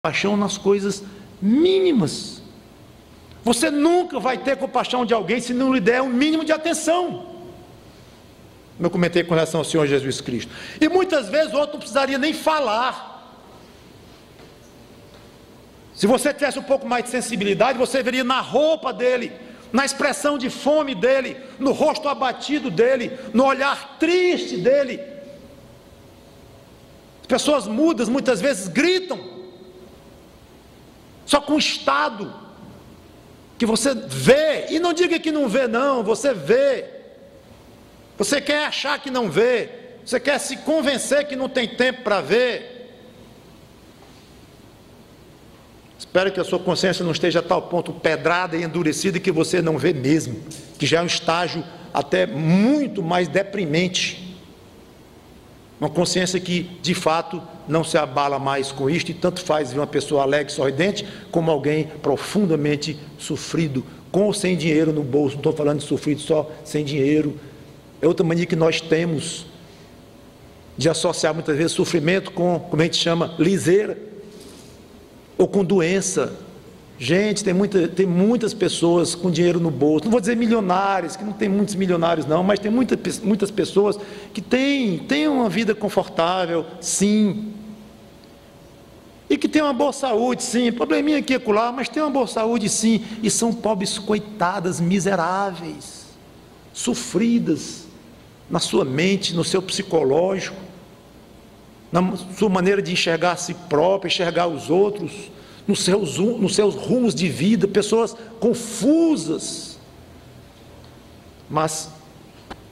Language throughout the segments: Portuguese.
Paixão nas coisas mínimas. Você nunca vai ter compaixão de alguém se não lhe der um mínimo de atenção. Como eu comentei com relação ao Senhor Jesus Cristo. E muitas vezes o outro não precisaria nem falar. Se você tivesse um pouco mais de sensibilidade, você veria na roupa dele, na expressão de fome dele, no rosto abatido dele, no olhar triste dele. As pessoas mudas muitas vezes gritam, só com o estado que você vê, e não diga que não vê não, você vê. Você quer achar que não vê, você quer se convencer que não tem tempo para ver. Espero que a sua consciência não esteja a tal ponto pedrada e endurecida que você não vê mesmo, que já é um estágio até muito mais deprimente. Uma consciência que, de fato, não se abala mais com isto, e tanto faz ver uma pessoa alegre, sorridente, como alguém profundamente sofrido, com ou sem dinheiro no bolso. Não estou falando de sofrido só sem dinheiro. É outra mania que nós temos, de associar muitas vezes sofrimento com, como a gente chama, liseira, ou com doença. Gente, tem muitas pessoas com dinheiro no bolso, não vou dizer milionários, que não tem muitos milionários não, mas tem muitas pessoas que têm uma vida confortável, sim, e que têm uma boa saúde, sim, probleminha aqui e acolá, mas tem uma boa saúde, sim, e são pobres coitadas, miseráveis, sofridas, na sua mente, no seu psicológico, na sua maneira de enxergar a si próprio, enxergar os outros, nos seus rumos de vida, pessoas confusas. Mas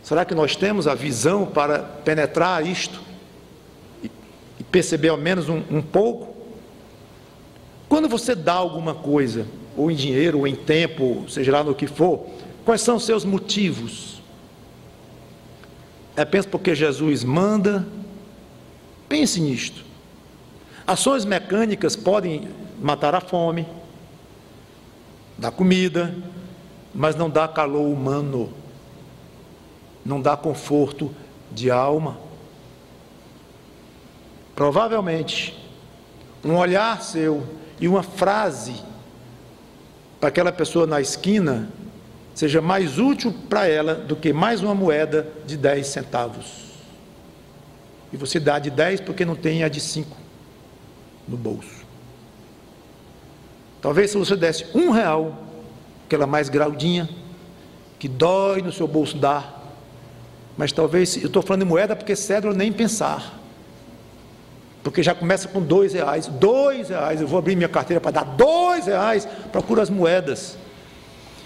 será que nós temos a visão para penetrar isto e perceber ao menos um pouco? Quando você dá alguma coisa, ou em dinheiro, ou em tempo, seja lá no que for, quais são os seus motivos? É apenas porque Jesus manda? Pense nisto. Ações mecânicas podem matar a fome, dar comida, mas não dá calor humano, não dá conforto de alma. Provavelmente, um olhar seu e uma frase para aquela pessoa na esquina seja mais útil para ela do que mais uma moeda de 10 centavos. E você dá de 10 porque não tem a de 5 no bolso. Talvez se você desse R$1, aquela mais graudinha, que dói no seu bolso dar, mas talvez, eu estou falando de moeda porque cédula nem pensar, porque já começa com R$2, R$2, eu vou abrir minha carteira para dar R$2, procura as moedas,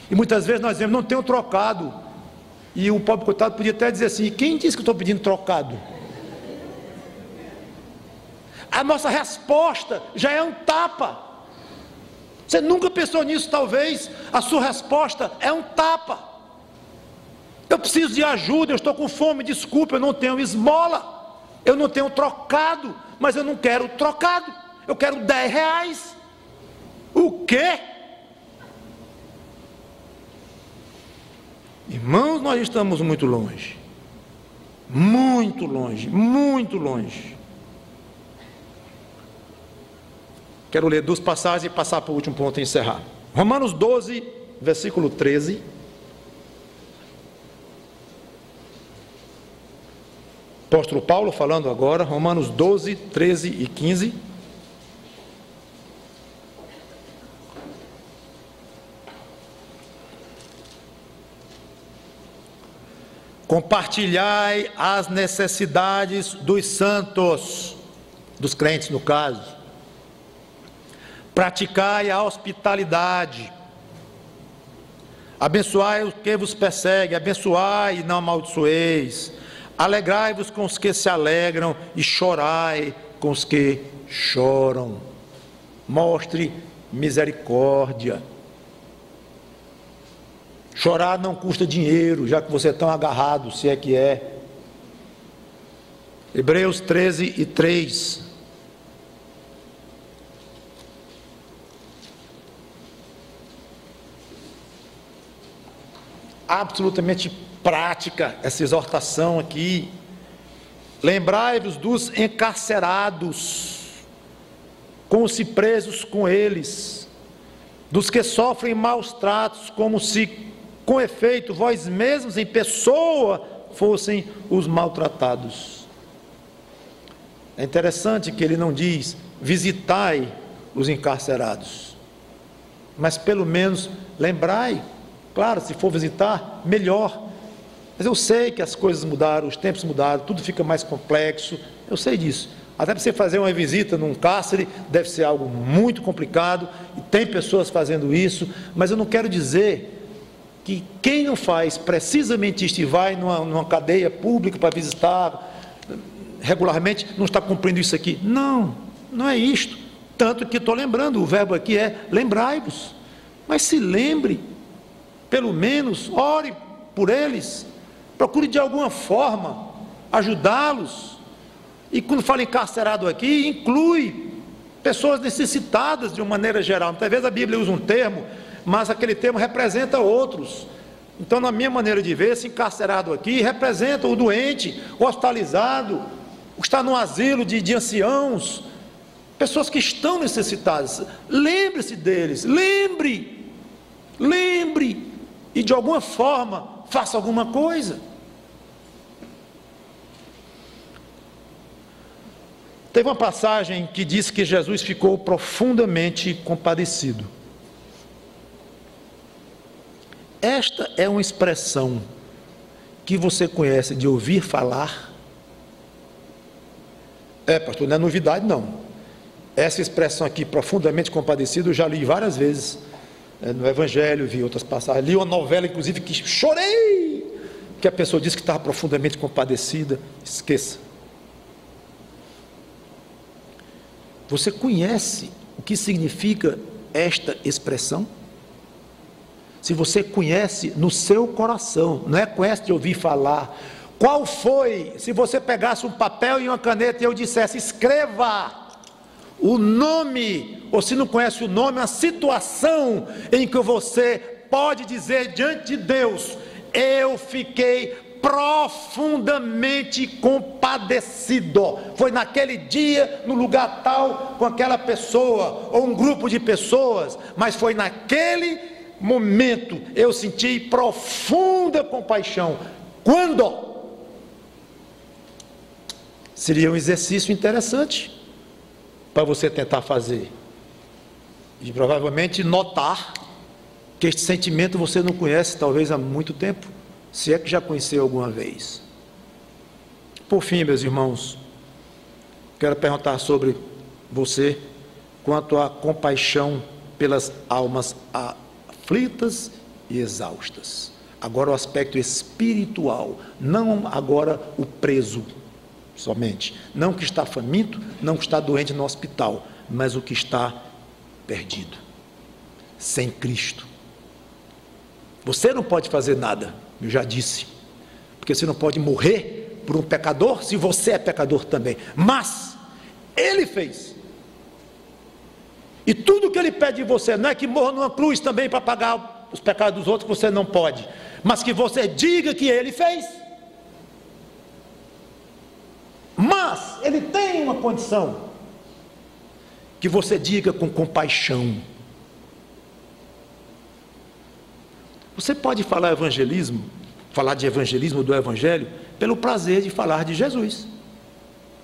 e muitas vezes nós dizemos, não tenho trocado, e o pobre coitado podia até dizer assim, quem disse que eu estou pedindo trocado? A nossa resposta já é um tapa. Você nunca pensou nisso, talvez? A sua resposta é um tapa. Eu preciso de ajuda, eu estou com fome, desculpa, eu não tenho esmola, eu não tenho trocado, mas eu não quero trocado, eu quero R$10. O quê? Irmãos, nós estamos muito longe. Muito longe, muito longe. Quero ler 2 passagens e passar para o último ponto e encerrar. Romanos 12, versículo 13. Apóstolo Paulo falando agora, Romanos 12, 13 e 15. Compartilhai as necessidades dos santos, dos crentes no caso. Praticai a hospitalidade, abençoai os que vos perseguem, abençoai e não amaldiçoeis, alegrai-vos com os que se alegram e chorai com os que choram. Mostre misericórdia. Chorar não custa dinheiro, já que você é tão agarrado, se é que é. Hebreus 13 e 3. Absolutamente prática essa exortação aqui. Lembrai-vos dos encarcerados. como se presos com eles, dos que sofrem maus tratos, como se, com efeito, vós mesmos em pessoa fossem os maltratados. É interessante que ele não diz, visitai os encarcerados, mas pelo menos lembrai. Claro, se for visitar, melhor. Mas eu sei que as coisas mudaram, os tempos mudaram, tudo fica mais complexo, eu sei disso. Até para você fazer uma visita num cárcere, deve ser algo muito complicado, e tem pessoas fazendo isso, mas eu não quero dizer que quem não faz precisamente isto e vai numa cadeia pública para visitar regularmente, não está cumprindo isso aqui. Não, não é isto. Tanto que estou lembrando, o verbo aqui é lembrai-vos. Mas se lembre, pelo menos, ore por eles, procure de alguma forma ajudá-los. E quando fala encarcerado aqui, inclui pessoas necessitadas de uma maneira geral. Muitas vezes a Bíblia usa um termo, mas aquele termo representa outros. Então, na minha maneira de ver, esse encarcerado aqui representa o doente, o hospitalizado, o que está no asilo de anciãos, pessoas que estão necessitadas. Lembre-se deles, lembre, e de alguma forma, faça alguma coisa. Teve uma passagem que diz que Jesus ficou profundamente compadecido. Esta é uma expressão que você conhece de ouvir falar? Pastor, não é novidade não. Essa expressão aqui, profundamente compadecido, eu já li várias vezes no Evangelho, vi outras passagens, li uma novela inclusive que chorei, que a pessoa disse que estava profundamente compadecida. Esqueça. Você conhece o que significa esta expressão? Se você conhece no seu coração, não é conhece de ouvir falar. Qual foi, se você pegasse um papel e uma caneta e eu dissesse, escreva o nome, ou se não conhece o nome, a situação em que você pode dizer diante de Deus, eu fiquei profundamente compadecido, foi naquele dia, no lugar tal, com aquela pessoa, ou um grupo de pessoas, mas foi naquele momento, eu senti profunda compaixão. Quando? Seria um exercício interessante, para você tentar fazer, e provavelmente notar, que este sentimento você não conhece, talvez há muito tempo, se é que já conheceu alguma vez. Por fim, meus irmãos, quero perguntar sobre você, quanto à compaixão pelas almas aflitas e exaustas. Agora o aspecto espiritual, não agora o preso somente, não o que está faminto, não o que está doente no hospital, mas o que está perdido, sem Cristo. Você não pode fazer nada, eu já disse, porque você não pode morrer por um pecador, se você é pecador também, mas Ele fez, e tudo que Ele pede de você, não é que morra numa cruz também para pagar os pecados dos outros, que você não pode, mas que você diga que Ele fez. Mas Ele tem uma condição, que você diga com compaixão. Você pode falar de evangelismo do Evangelho, pelo prazer de falar de Jesus.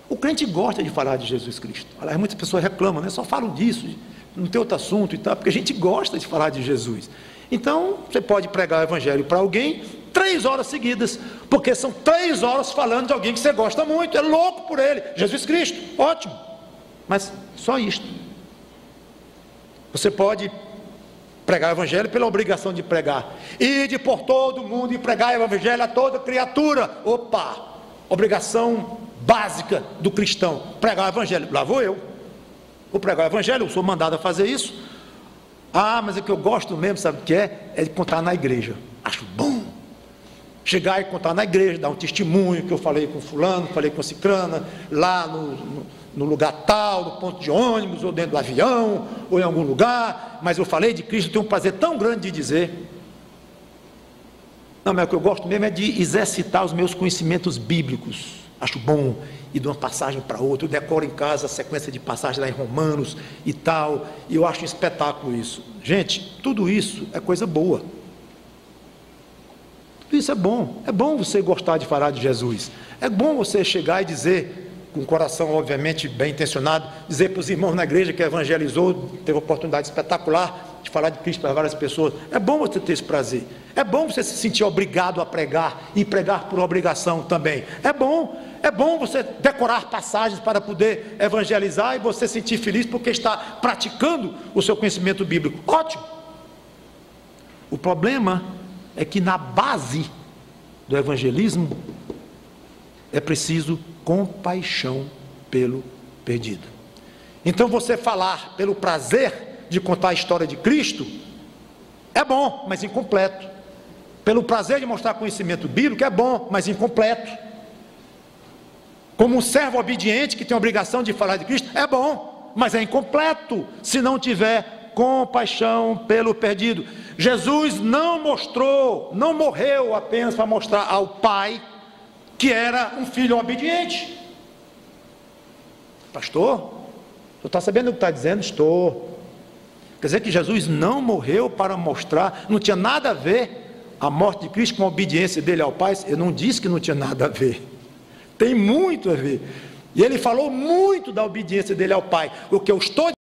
O crente gosta de falar de Jesus Cristo. Aliás, muitas pessoas reclamam, né? Só falam disso, não tem outro assunto e tal, porque a gente gosta de falar de Jesus. Então, você pode pregar o Evangelho para alguém 3 horas seguidas, porque são 3 horas falando de alguém que você gosta muito, é louco por ele, Jesus Cristo, ótimo, mas só isto. Você pode pregar o Evangelho pela obrigação de pregar, ide por todo o mundo e pregar o Evangelho a toda criatura, obrigação básica do cristão, pregar o Evangelho. Lá vou pregar o Evangelho, eu sou mandado a fazer isso. Mas o que eu gosto mesmo, sabe o que é de contar na igreja, acho bom chegar e contar na igreja, dar um testemunho, que eu falei com fulano, falei com cicrana, lá no lugar tal, no ponto de ônibus, ou dentro do avião, ou em algum lugar, mas eu falei de Cristo, tenho um prazer tão grande de dizer. Não, mas o que eu gosto mesmo é de exercitar os meus conhecimentos bíblicos, acho bom, e de uma passagem para outra, eu decoro em casa a sequência de passagens lá em Romanos e tal, e eu acho um espetáculo isso. Gente, tudo isso é coisa boa. Tudo isso é bom você gostar de falar de Jesus, é bom você chegar e dizer, com o coração obviamente bem intencionado, dizer para os irmãos na igreja que evangelizou, teve uma oportunidade espetacular de falar de Cristo para várias pessoas, é bom você ter esse prazer, é bom você se sentir obrigado a pregar, e pregar por obrigação também, é bom você decorar passagens para poder evangelizar, e você se sentir feliz porque está praticando o seu conhecimento bíblico, ótimo. O problema é que na base do evangelismo é preciso compaixão pelo perdido. Então você falar pelo prazer de contar a história de Cristo é bom, mas incompleto. Pelo prazer de mostrar conhecimento bíblico é bom, mas incompleto. Como um servo obediente que tem a obrigação de falar de Cristo é bom, mas é incompleto se não tiver compaixão pelo perdido. Jesus não morreu apenas para mostrar ao Pai que era um filho obediente. Pastor, tu está sabendo o que está dizendo? Estou. Quer dizer que Jesus não morreu para mostrar, não tinha nada a ver a morte de Cristo com a obediência dele ao Pai? Eu não disse que não tinha nada a ver, tem muito a ver, e ele falou muito da obediência dele ao Pai. O que eu estou